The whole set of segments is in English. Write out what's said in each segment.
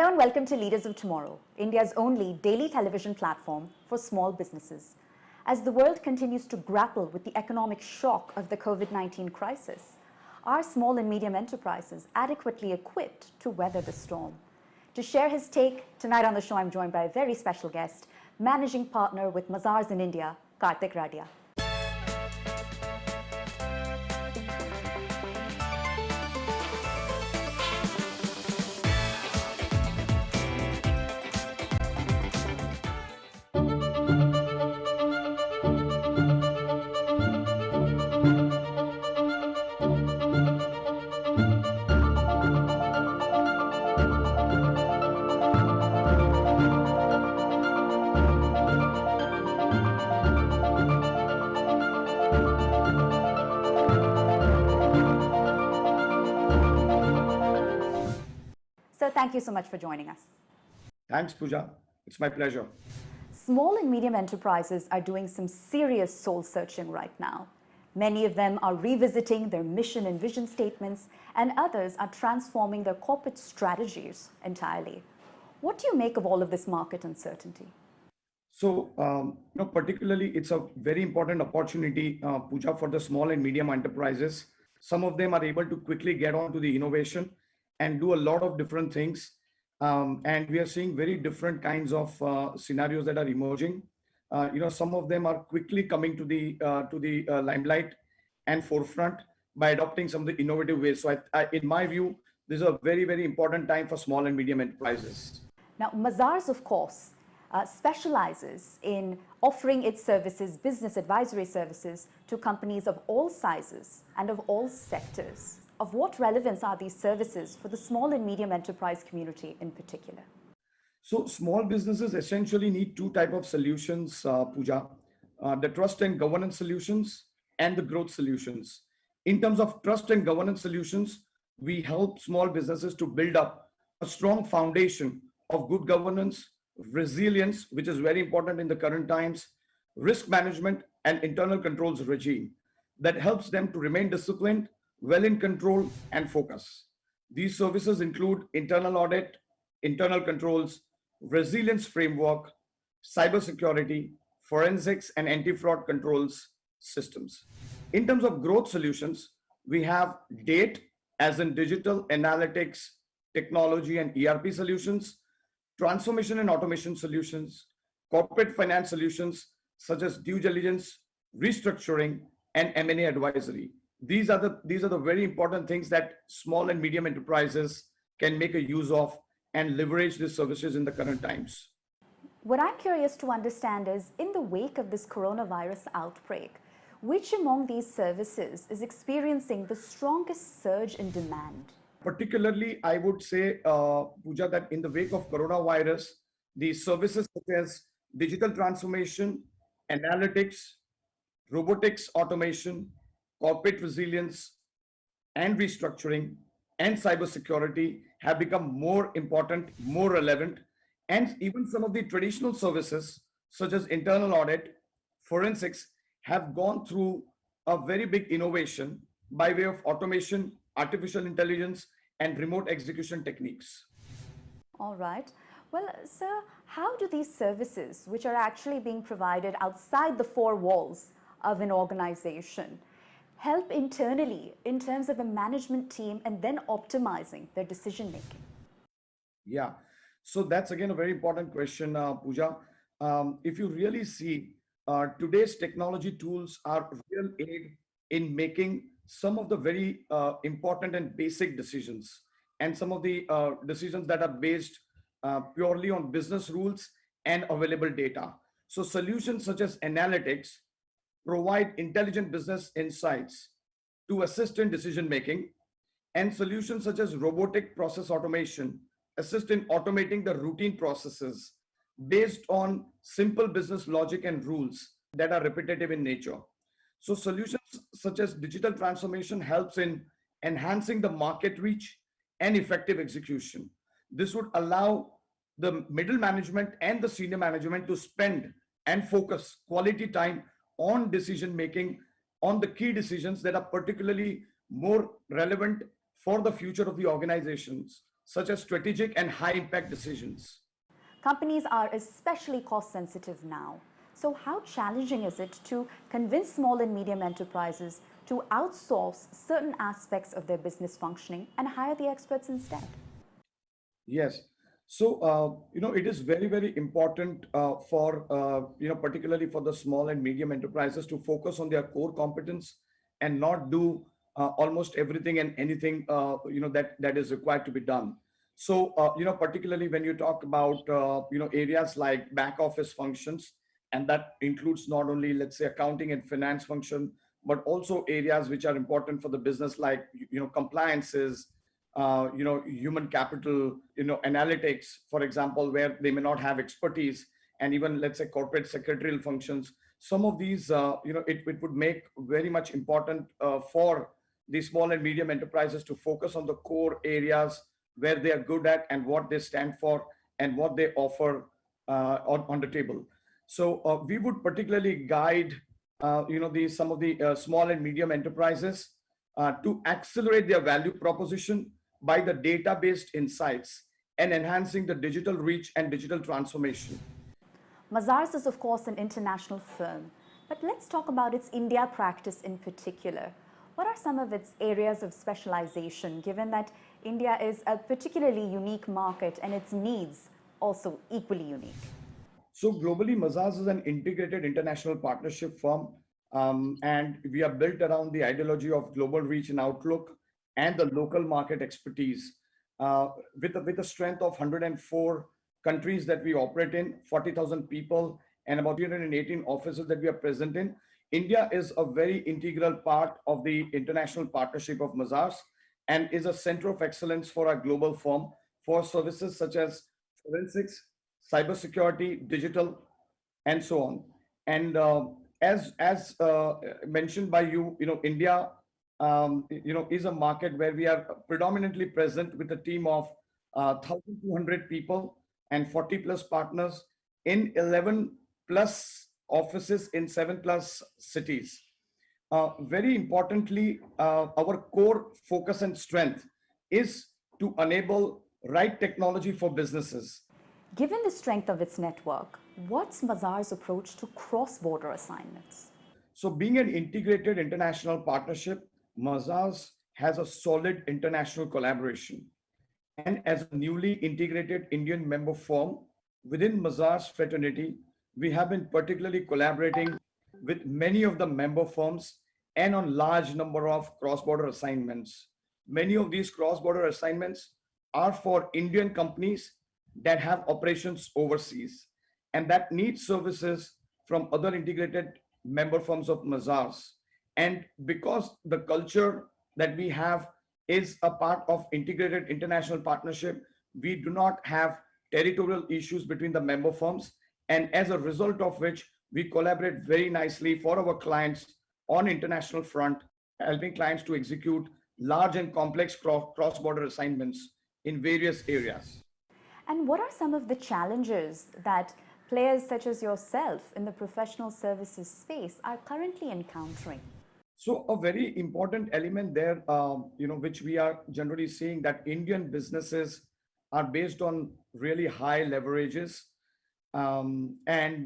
Hello and welcome to Leaders of Tomorrow, India's only daily television platform for small businesses. As the world continues to grapple with the economic shock of the COVID-19 crisis, are small and medium enterprises adequately equipped to weather the storm? To share his take, tonight on the show I'm joined by a very special guest, Managing Partner with Mazars in India, Kartik Radia. So thank you so much for joining us. Thanks, Pooja. It's my pleasure. Small and medium enterprises are doing some serious soul searching right now. Many of them are revisiting their mission and vision statements, and others are transforming their corporate strategies entirely. What do you make of all of this market uncertainty? So, particularly, it's a very important opportunity, Pooja, for the small and medium enterprises. Some of them are able to quickly get onto the innovation and do a lot of different things. And we are seeing very different kinds of scenarios that are emerging. Some of them are quickly coming to the limelight and forefront by adopting some of the innovative ways. So, in my view, this is a very, very important time for small and medium enterprises. Now, Mazars, of course, specializes in offering its services, business advisory services, to companies of all sizes and of all sectors. Of what relevance are these services for the small and medium enterprise community in particular? So small businesses essentially need two types of solutions, Pooja, the trust and governance solutions and the growth solutions. In terms of trust and governance solutions, we help small businesses to build up a strong foundation of good governance, resilience, which is very important in the current times, risk management and internal controls regime that helps them to remain disciplined, well in control and focus. These services include internal audit, internal controls, resilience framework, cybersecurity, forensics and anti-fraud controls systems. In terms of growth solutions, we have DATE as in digital analytics, technology and ERP solutions, transformation and automation solutions, corporate finance solutions such as due diligence, restructuring and M&A advisory. These are the very important things that small and medium enterprises can make a use of and leverage these services in the current times. What I'm curious to understand is, in the wake of this coronavirus outbreak, which among these services is experiencing the strongest surge in demand? Particularly, I would say, Pooja, that in the wake of coronavirus, the services such as digital transformation, analytics, robotics automation, corporate resilience and restructuring and cybersecurity have become more important, more relevant, and even some of the traditional services such as internal audit, forensics have gone through a very big innovation by way of automation, artificial intelligence, and remote execution techniques. All right. Well, sir, how do these services, which are actually being provided outside the four walls of an organization, help internally in terms of a management team and then optimizing their decision making? Yeah, so that's again a very important question, Pooja. If you really see, today's technology tools are real aid in making some of the very important and basic decisions, and some of the decisions that are based purely on business rules and available data. So solutions such as analytics provide intelligent business insights to assist in decision making, and solutions such as robotic process automation assist in automating the routine processes based on simple business logic and rules that are repetitive in nature. So solutions such as digital transformation helps in enhancing the market reach and effective execution. This would allow the middle management and the senior management to spend and focus quality time on decision making, on the key decisions that are particularly more relevant for the future of the organizations such as strategic and high impact decisions. Companies are especially cost sensitive now. So, how challenging is it to convince small and medium enterprises to outsource certain aspects of their business functioning and hire the experts instead? Yes. So, it is very, very important particularly for the small and medium enterprises to focus on their core competence and not do almost everything and anything, that is required to be done. So, particularly when you talk about, areas like back office functions, and that includes not only, let's say, accounting and finance function, but also areas which are important for the business, like, compliances, human capital, analytics, for example, where they may not have expertise, and even, let's say, corporate secretarial functions. Some of these, it would make very much important for the small and medium enterprises to focus on the core areas where they are good at and what they stand for and what they offer on the table. So we would particularly guide, some of the small and medium enterprises to accelerate their value proposition by the data-based insights and enhancing the digital reach and digital transformation. Mazars is, of course, an international firm, but let's talk about its India practice in particular. What are some of its areas of specialization, given that India is a particularly unique market and its needs also equally unique? So globally, Mazars is an integrated international partnership firm, and we are built around the ideology of global reach and outlook and the local market expertise. With a strength of 104 countries that we operate in, 40,000 people, and about 318 offices that we are present in, India is a very integral part of the international partnership of Mazars and is a center of excellence for our global firm for services such as forensics, cybersecurity, digital, and so on. And as mentioned by you, India, is a market where we are predominantly present with a team of 1,200 people and 40 plus partners in 11 plus offices in 7 plus cities. Very importantly, our core focus and strength is to enable right technology for businesses. Given the strength of its network, what's Mazars' approach to cross-border assignments? So, being an integrated international partnership, Mazars has a solid international collaboration. And as a newly integrated Indian member firm within Mazars fraternity, we have been particularly collaborating with many of the member firms and on large number of cross-border assignments. Many of these cross-border assignments are for Indian companies that have operations overseas and that need services from other integrated member firms of Mazars. And because the culture that we have is a part of integrated international partnership, we do not have territorial issues between the member firms. And as a result of which, we collaborate very nicely for our clients on international front, helping clients to execute large and complex cross-border assignments in various areas. And what are some of the challenges that players such as yourself in the professional services space are currently encountering? So a very important element there, which we are generally seeing, that Indian businesses are based on really high leverages, and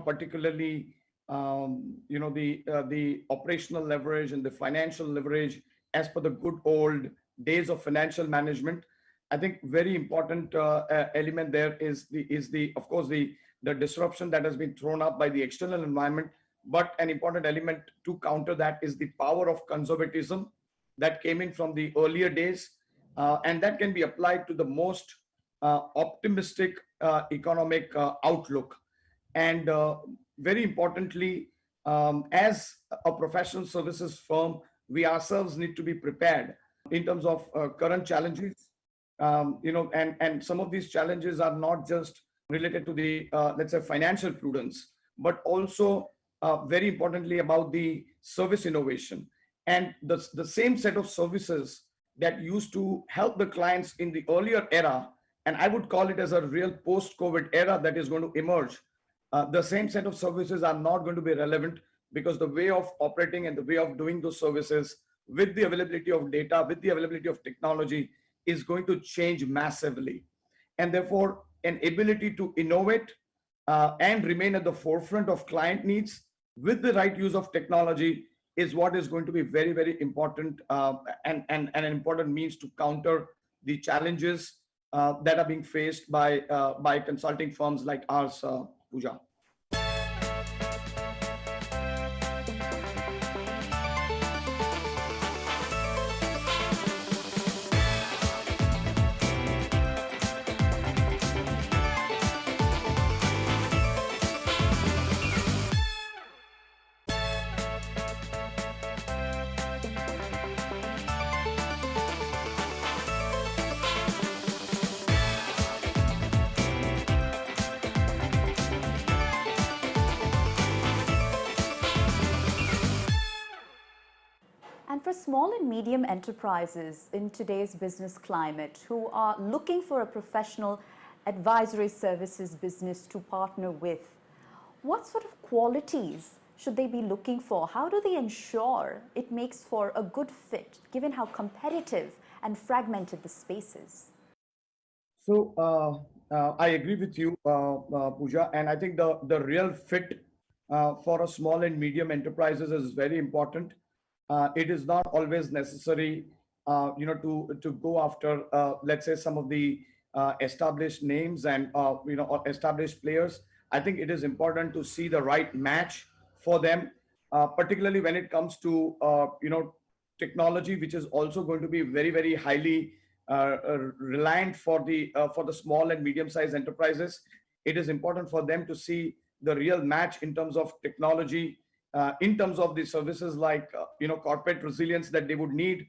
particularly the operational leverage and the financial leverage as per the good old days of financial management. I think very important element there is the of course the disruption that has been thrown up by the external environment. But an important element to counter that is the power of conservatism that came in from the earlier days, and that can be applied to the most optimistic economic outlook. And very importantly, as a professional services firm, we ourselves need to be prepared in terms of current challenges. And some of these challenges are not just related to the, let's say, financial prudence, but also very importantly about the service innovation. And the same set of services that used to help the clients in the earlier era, and I would call it as a real post-COVID era that is going to emerge, the same set of services are not going to be relevant, because the way of operating and the way of doing those services with the availability of data, with the availability of technology, is going to change massively. And therefore, an ability to innovate and remain at the forefront of client needs with the right use of technology is what is going to be very, very important, and an important means to counter the challenges that are being faced by consulting firms like ours, Pooja. And for small and medium enterprises in today's business climate who are looking for a professional advisory services business to partner with, what sort of qualities should they be looking for? How do they ensure it makes for a good fit, given how competitive and fragmented the space is? So I agree with you, Pooja, and I think the real fit for a small and medium enterprises is very important. It is not always necessary, to go after, let's say, some of the established names and or established players. I think it is important to see the right match for them, particularly when it comes to technology, which is also going to be very, very highly reliant for the small and medium sized enterprises. It is important for them to see the real match in terms of technology, in terms of the services like corporate resilience that they would need,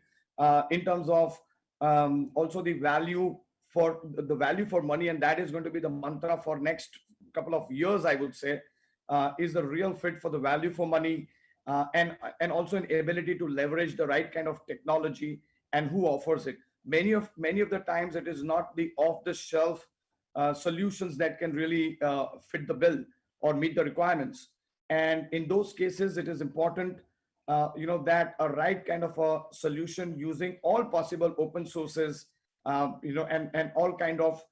in terms of also the value for money, and that is going to be the mantra for next couple of years, I would say, is the real fit for the value for money, and also an ability to leverage the right kind of technology and who offers it. Many of the times it is not the off the shelf solutions that can really fit the bill or meet the requirements. And in those cases it is important that a right kind of a solution using all possible open sources, and all kind of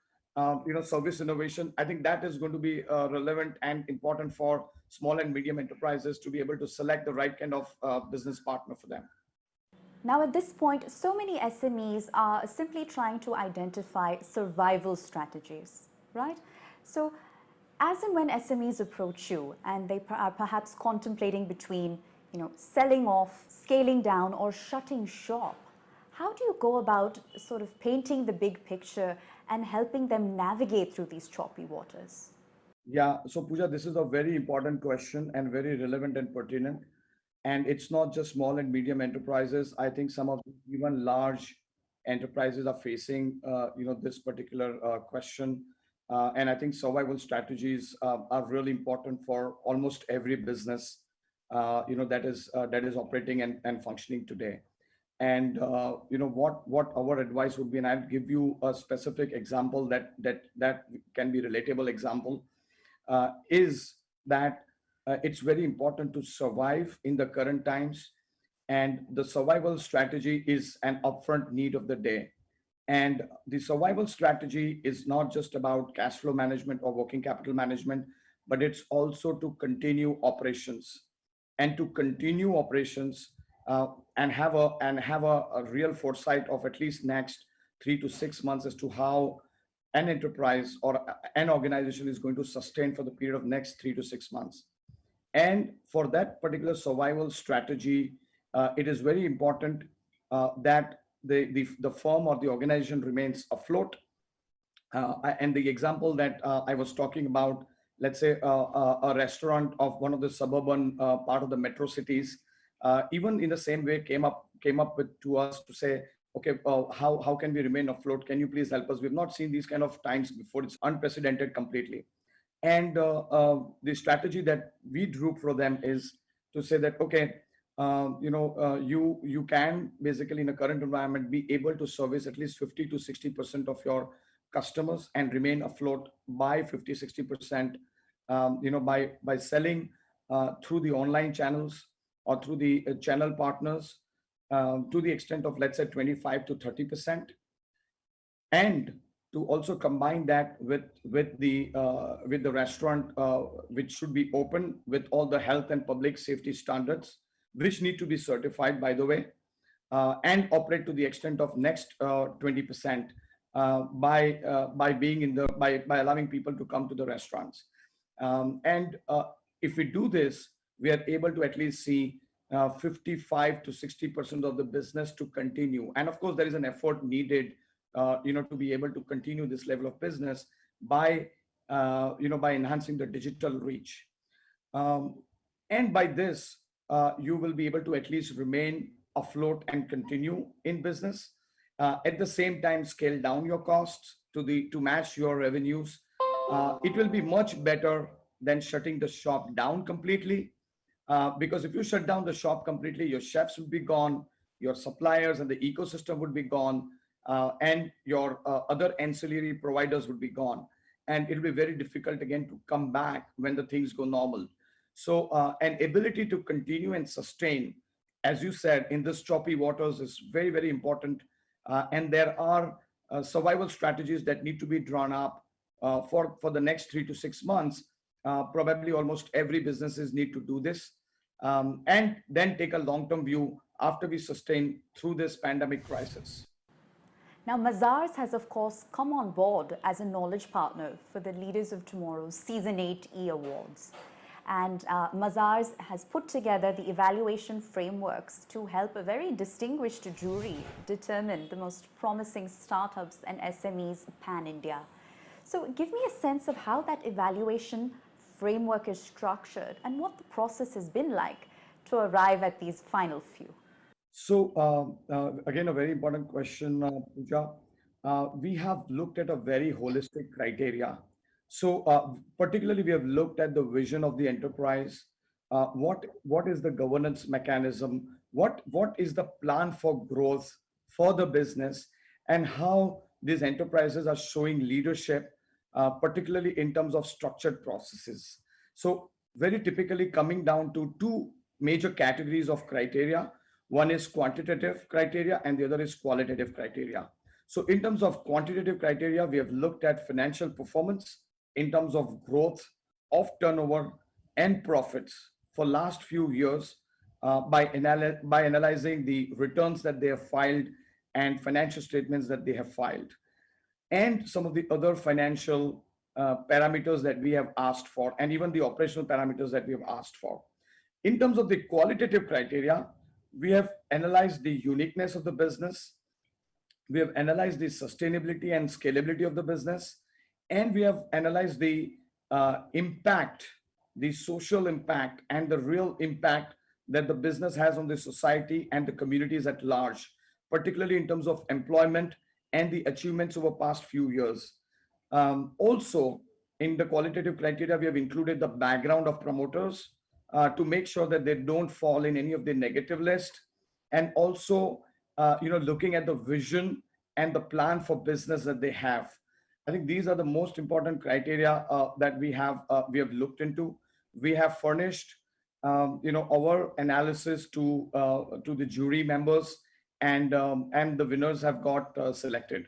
service innovation. I think that is going to be relevant and important for small and medium enterprises to be able to select the right kind of business partner for them. Now, at this point, so many SMEs are simply trying to identify survival strategies, right? So, as and when SMEs approach you and they are perhaps contemplating between, selling off, scaling down, or shutting shop, how do you go about sort of painting the big picture and helping them navigate through these choppy waters? Yeah, so Pooja, this is a very important question and very relevant and pertinent. And it's not just small and medium enterprises. I think some of even large enterprises are facing, this particular question. And I think survival strategies are really important for almost every business, that is operating and functioning today. And what our advice would be, and I'll give you a specific example that can be relatable example, is that it's very important to survive in the current times, and the survival strategy is an upfront need of the day. And the survival strategy is not just about cash flow management or working capital management, but it's also to continue operations, and to continue operations, and have a real foresight of at least next 3 to 6 months as to how an enterprise or an organization is going to sustain for the period of next 3 to 6 months. And for that particular survival strategy, it is very important that the firm or the organization remains afloat. And the example that I was talking about, let's say a restaurant of one of the suburban part of the metro cities, even in the same way came up with to us to say, okay, how can we remain afloat? Can you please help us? We've not seen these kind of times before. It's unprecedented completely. And the strategy that we drew for them is to say that, okay, you can basically in a current environment be able to service at least 50 to 60% of your customers and remain afloat by 50-60%, by selling through the online channels or through the channel partners, to the extent of, let's say, 25 to 30%. and to also combine that with the restaurant, which should be open with all the health and public safety standards, which need to be certified, by the way, and operate to the extent of next 20% by being in the by allowing people to come to the restaurants. And if we do this, we are able to at least see 55 to 60% of the business to continue. And of course, there is an effort needed, to be able to continue this level of business by, by enhancing the digital reach. Um, and by this, you will be able to at least remain afloat and continue in business. At the same time, scale down your costs to match your revenues. It will be much better than shutting the shop down completely. Because if you shut down the shop completely, your chefs would be gone, your suppliers and the ecosystem would be gone, and your other ancillary providers would be gone. And it'll be very difficult again to come back when the things go normal. So, an ability to continue and sustain, as you said, in this choppy waters is very, very important. And there are survival strategies that need to be drawn up for the next 3 to 6 months. Probably almost every businesses need to do this, and then take a long-term view after we sustain through this pandemic crisis. Now, Mazars has, of course, come on board as a knowledge partner for the Leaders of Tomorrow's Season 8 E Awards. And Mazars has put together the evaluation frameworks to help a very distinguished jury determine the most promising startups and SMEs pan-India. So give me a sense of how that evaluation framework is structured and what the process has been like to arrive at these final few. So again, a very important question, Pooja. We have looked at a very holistic criteria. So particularly, we have looked at the vision of the enterprise. What is the governance mechanism? What is the plan for growth for the business, and how these enterprises are showing leadership, particularly in terms of structured processes. So very typically coming down to two major categories of criteria. One is quantitative criteria and the other is qualitative criteria. So in terms of quantitative criteria, we have looked at financial performance in terms of growth of turnover and profits for last few years, by analyzing the returns that they have filed and financial statements that they have filed, and some of the other financial parameters that we have asked for, and even the operational parameters that we have asked for. In terms of the qualitative criteria, we have analyzed the uniqueness of the business, we have analyzed the sustainability and scalability of the business, and we have analyzed the impact, the social impact, and the real impact that the business has on the society and the communities at large, particularly in terms of employment and the achievements over past few years. Also, in the qualitative criteria, we have included the background of promoters to make sure that they don't fall in any of the negative list, and also, looking at the vision and the plan for business that they have. I think these are the most important criteria that we have looked into. We have furnished, our analysis to the jury members, and the winners have got selected.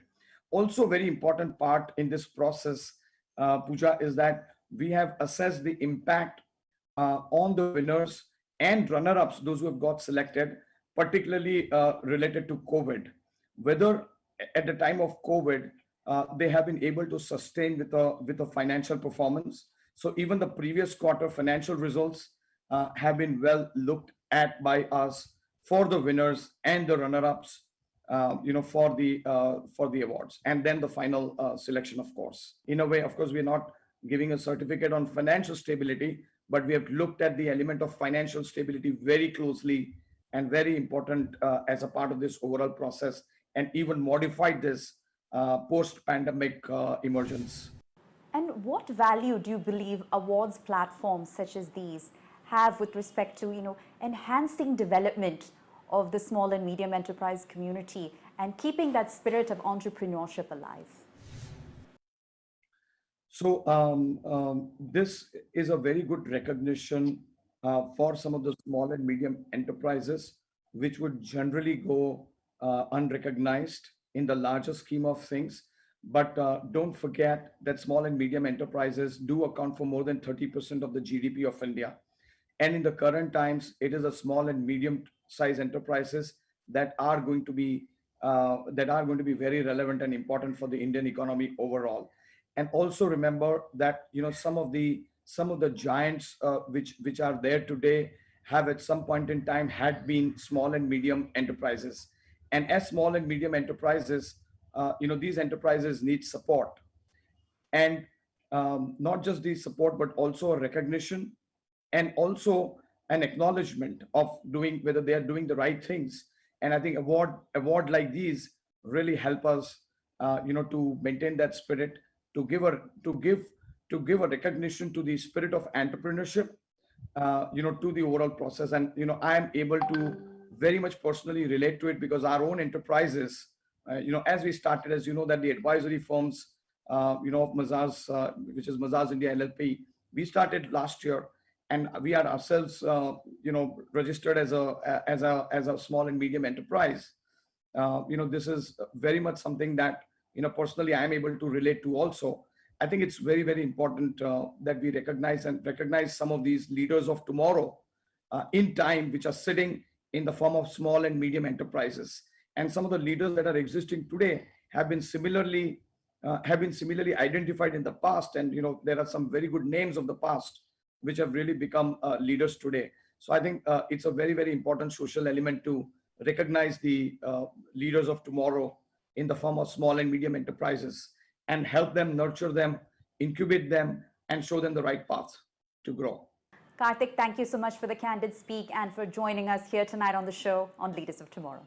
Also, very important part in this process, Pooja, is that we have assessed the impact on the winners and runner-ups, those who have got selected, particularly related to COVID. Whether at the time of COVID, they have been able to sustain with a financial performance. So even the previous quarter financial results have been well looked at by us for the winners and the runner-ups, for the awards, and then the final selection, of course. In a way, of course, we're not giving a certificate on financial stability, but we have looked at the element of financial stability very closely and very important as a part of this overall process, and even modified this post-pandemic emergence. And what value do you believe awards platforms such as these have with respect to, enhancing development of the small and medium enterprise community and keeping that spirit of entrepreneurship alive? So this is a very good recognition for some of the small and medium enterprises, which would generally go unrecognized in the larger scheme of things. But don't forget that small and medium enterprises do account for more than 30% of the GDP of India. And in the current times, it is a small and medium size enterprises that are going to be very relevant and important for the Indian economy overall. And also remember that some of the giants which are there today have at some point in time had been small and medium enterprises. And as small and medium enterprises, these enterprises need support, and not just the support but also a recognition, and also an acknowledgement of doing whether they are doing the right things. And I think award like these really help us to maintain that spirit, to give a recognition to the spirit of entrepreneurship, to the overall process. And I am able to very much personally relate to it, because our own enterprises, as we started, as you know, that the advisory firms, of Mazars, which is Mazars India LLP, we started last year, and we are ourselves, registered as a small and medium enterprise. This is very much something that personally I am able to relate to also. I think it's very, very important that we recognize some of these leaders of tomorrow in time, which are sitting in the form of small and medium enterprises. And some of the leaders that are existing today have been similarly identified in the past. And there are some very good names of the past which have really become leaders today. So I think it's a very, very important social element to recognize the leaders of tomorrow in the form of small and medium enterprises, and help them, nurture them, incubate them, and show them the right path to grow. Kartik, thank you so much for the candid speak and for joining us here tonight on the show on Leaders of Tomorrow.